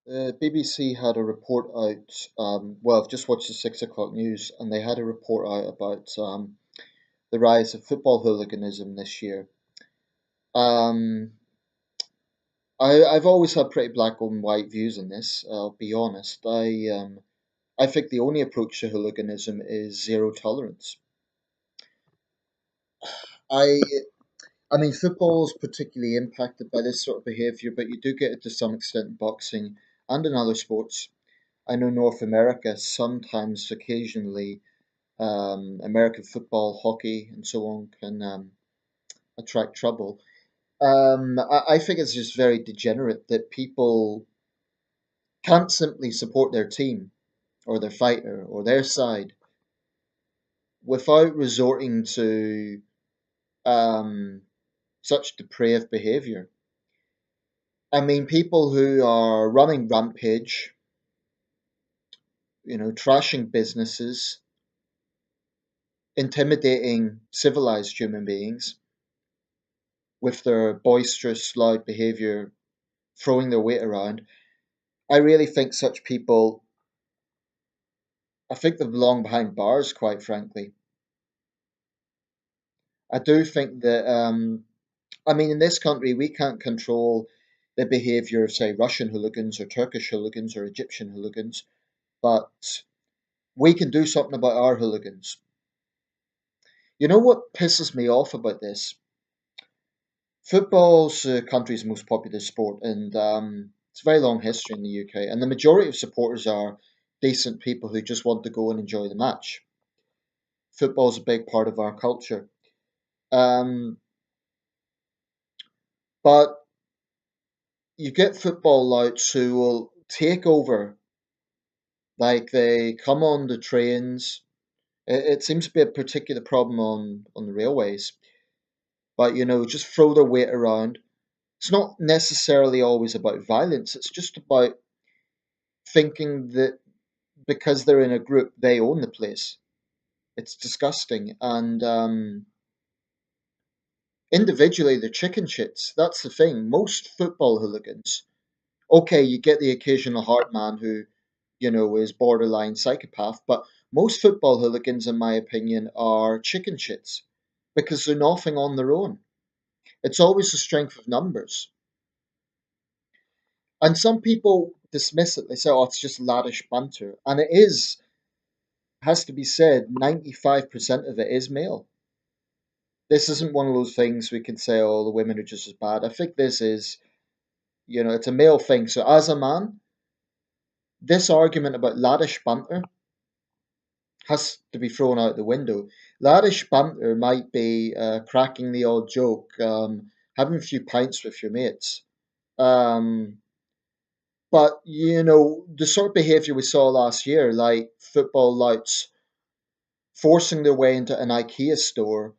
BBC had a report out. Well, I've just watched the 6 o'clock news, and they had a report out about the rise of football hooliganism this year. Um, I've always had pretty black and white views on this. I'll be honest. I think the only approach to hooliganism is zero tolerance. I I mean, football's particularly impacted by this sort of behaviour, but you do get it to some extent in boxing and in other sports. I know North America sometimes, occasionally, American football, hockey, and so on can attract trouble. I think it's just very degenerate that people can't simply support their team or their fighter or their side without resorting to um, such depraved behaviour. I mean, people who are running rampage, trashing businesses, intimidating civilized human beings with their boisterous, loud behaviour, throwing their weight around. I really think such people, I think they belong behind bars, quite frankly. I do think that, I mean, in this country, we can't control the behaviour of, say, Russian hooligans or Turkish hooligans or Egyptian hooligans, but we can do something about our hooligans. You know what pisses me off about this? Football's the country's most popular sport, and it's a very long history in the UK. And the majority of supporters are decent people who just want to go and enjoy the match. Football's a big part of our culture. Um, but you get football louts who will take over, like they come on the trains. It seems to be a particular problem on the railways, but just throw their weight around. It's not necessarily always about violence, it's just about thinking that because they're in a group, they own the place. It's disgusting. And individually, they're chicken shits. That's the thing. Most football hooligans, okay, you get the occasional hard man who, is borderline psychopath, but most football hooligans, in my opinion, are chicken shits because they're nothing on their own. It's always the strength of numbers. And some people dismiss it. They say, oh, it's just laddish banter. And it is, has to be said, 95% of it is male. This isn't one of those things we can say, oh, the women are just as bad. I think this is, it's a male thing. So as a man, this argument about laddish banter has to be thrown out the window. Laddish banter might be cracking the odd joke, having a few pints with your mates. Um, but, the sort of behaviour we saw last year, like football louts forcing their way into an IKEA store,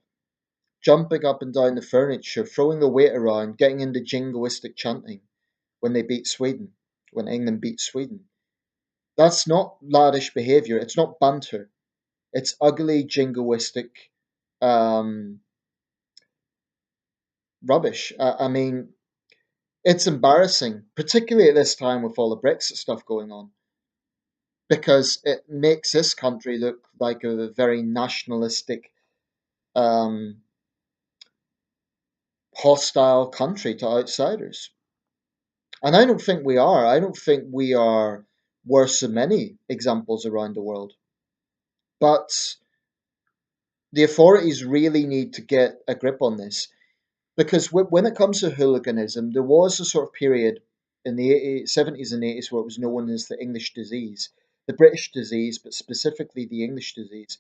jumping up and down the furniture, throwing the weight around, getting into jingoistic chanting when they beat Sweden, when England beat Sweden. That's not laddish behaviour. It's not banter. It's ugly jingoistic um, rubbish. I mean, it's embarrassing, particularly at this time with all the Brexit stuff going on, because it makes this country look like a very nationalistic, um, hostile country to outsiders. And I don't think we are. I don't think we are worse than many examples around the world. But the authorities really need to get a grip on this because when it comes to hooliganism, there was a sort of period in the 70s and 80s where it was known as the English disease, the British disease, but specifically the English disease.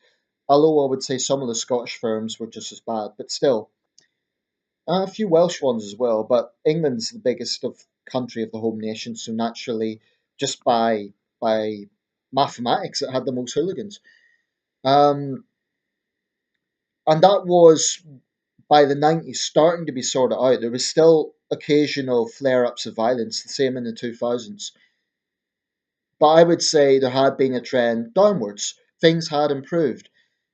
Although I would say some of the Scottish firms were just as bad, but still, a few Welsh ones as well. But England's the biggest of country of the home nation, so naturally, just by mathematics, it had the most hooligans. Um, and that was by the 90s starting to be sorted out. There was still occasional flare ups of violence, the same in the 2000s. But I would say there had been a trend downwards. Things had improved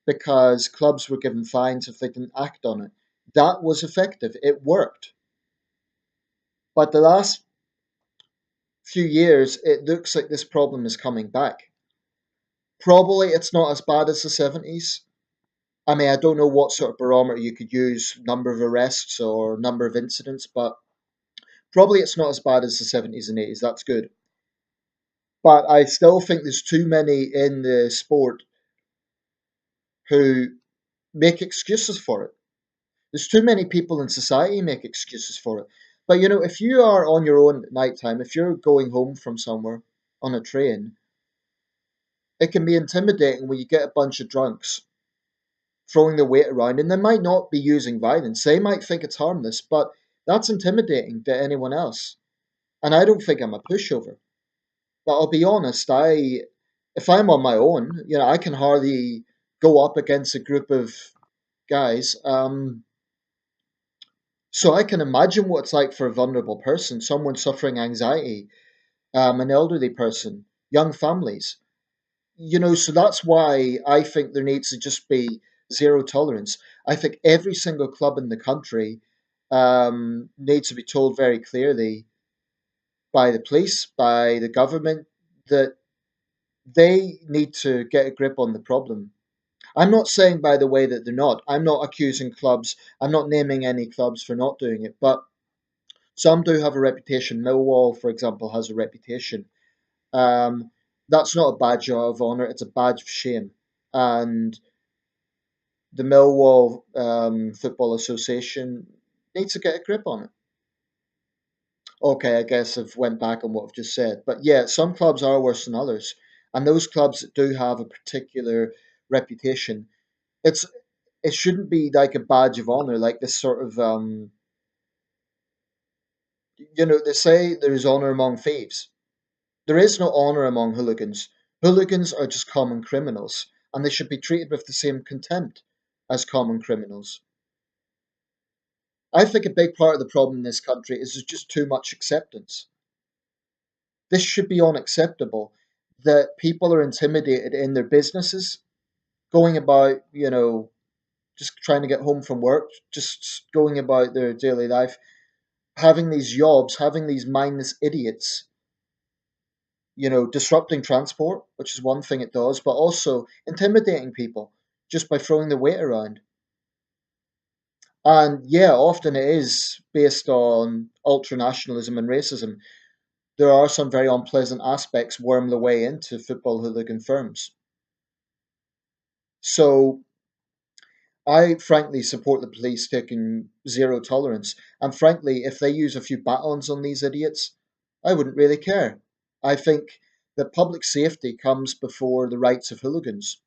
because clubs were given fines if they didn't act on it. That was effective, it worked. But the last few years, it looks like this problem is coming back. Probably it's not as bad as the 70s. I mean, I don't know what sort of barometer you could use, number of arrests or number of incidents, but probably it's not as bad as the 70s and 80s. That's good. But I still think there's too many in the sport who make excuses for it. There's too many people in society make excuses for it. But you know, if you are on your own at night time, if you're going home from somewhere on a train, it can be intimidating when you get a bunch of drunks throwing their weight around, and they might not be using violence. They might think it's harmless, but that's intimidating to anyone else. And I don't think I'm a pushover. But I'll be honest, if I'm on my own, you know, I can hardly go up against a group of guys. So I can imagine what it's like for a vulnerable person, someone suffering anxiety, an elderly person, young families. You know, so that's why I think there needs to just be zero tolerance. I think every single club in the country needs to be told very clearly by the police, by the government, that they need to get a grip on the problem. I'm not saying, by the way, that they're not. I'm not accusing clubs. I'm not naming any clubs for not doing it, but some do have a reputation. Millwall, for example, has a reputation. Um, that's not a badge of honour, it's a badge of shame. And the Millwall Football Association needs to get a grip on it. Okay, I guess I've went back on what I've just said. But yeah, some clubs are worse than others. And those clubs that do have a particular reputation, it's it shouldn't be like a badge of honour, like this sort of you know, they say there is honour among thieves. There is no honour among hooligans. Hooligans are just common criminals, and they should be treated with the same contempt as common criminals. I think a big part of the problem in this country is there's just too much acceptance. This should be unacceptable that people are intimidated in their businesses, going about, you know, just trying to get home from work, just going about their daily life, having these jobs, having these mindless idiots, you know, disrupting transport, which is one thing it does, but also intimidating people just by throwing the weight around. And yeah, often it is based on ultranationalism and racism. There are some very unpleasant aspects worm their way into football hooligan firms. So I frankly support the police taking zero tolerance. And frankly, if they use a few batons on these idiots, I wouldn't really care. I think that public safety comes before the rights of hooligans.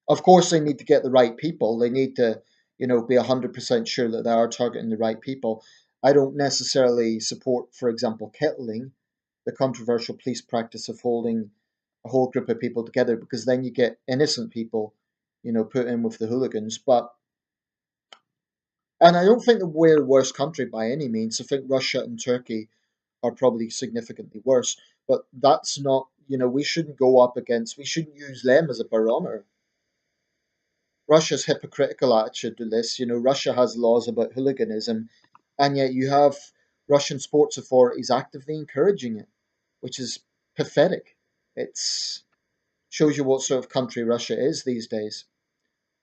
Of course, they need to get the right people. They need to, you know, be 100% sure that they are targeting the right people. I don't necessarily support, for example, kettling, the controversial police practice of holding a whole group of people together, because then you get innocent people, you know, put in with the hooligans. But and I don't think that we're the worst country by any means. I think Russia and Turkey are probably significantly worse. But that's not, you know, we shouldn't go up against, we shouldn't use them as a barometer. Russia's hypocritical attitude to this. You know, Russia has laws about hooliganism, and yet you have Russian sports authorities actively encouraging it, which is pathetic. It's shows you what sort of country Russia is these days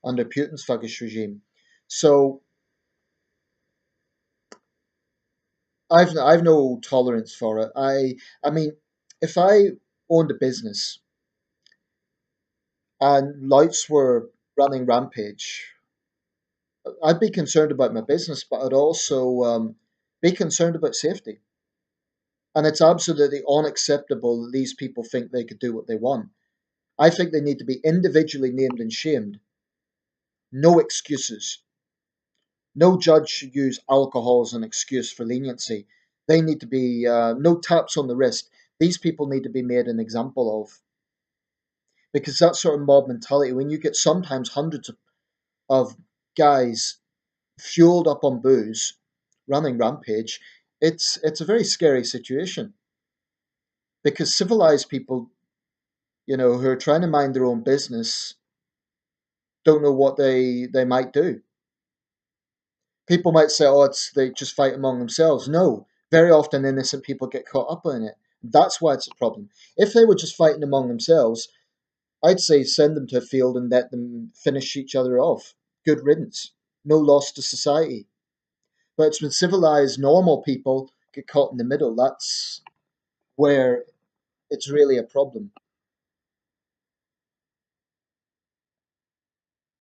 under Putin's thuggish regime. So I've no tolerance for it. I mean, if I owned a business and louts were running rampage, I'd be concerned about my business, but I'd also be concerned about safety. And it's absolutely unacceptable that these people think they could do what they want. I think they need to be individually named and shamed. No excuses. No judge should use alcohol as an excuse for leniency. They need to be no taps on the wrist. These people need to be made an example of, because that sort of mob mentality, when you get sometimes hundreds of guys fueled up on booze, running rampage, it's a very scary situation, because civilized people, you know, who are trying to mind their own business, don't know what they might do. People might say, "Oh, it's they just fight among themselves." No, very often innocent people get caught up in it. That's why it's a problem. If they were just fighting among themselves, I'd say send them to a field and let them finish each other off. Good riddance. No loss to society. But it's when civilized, normal people get caught in the middle. That's where it's really a problem.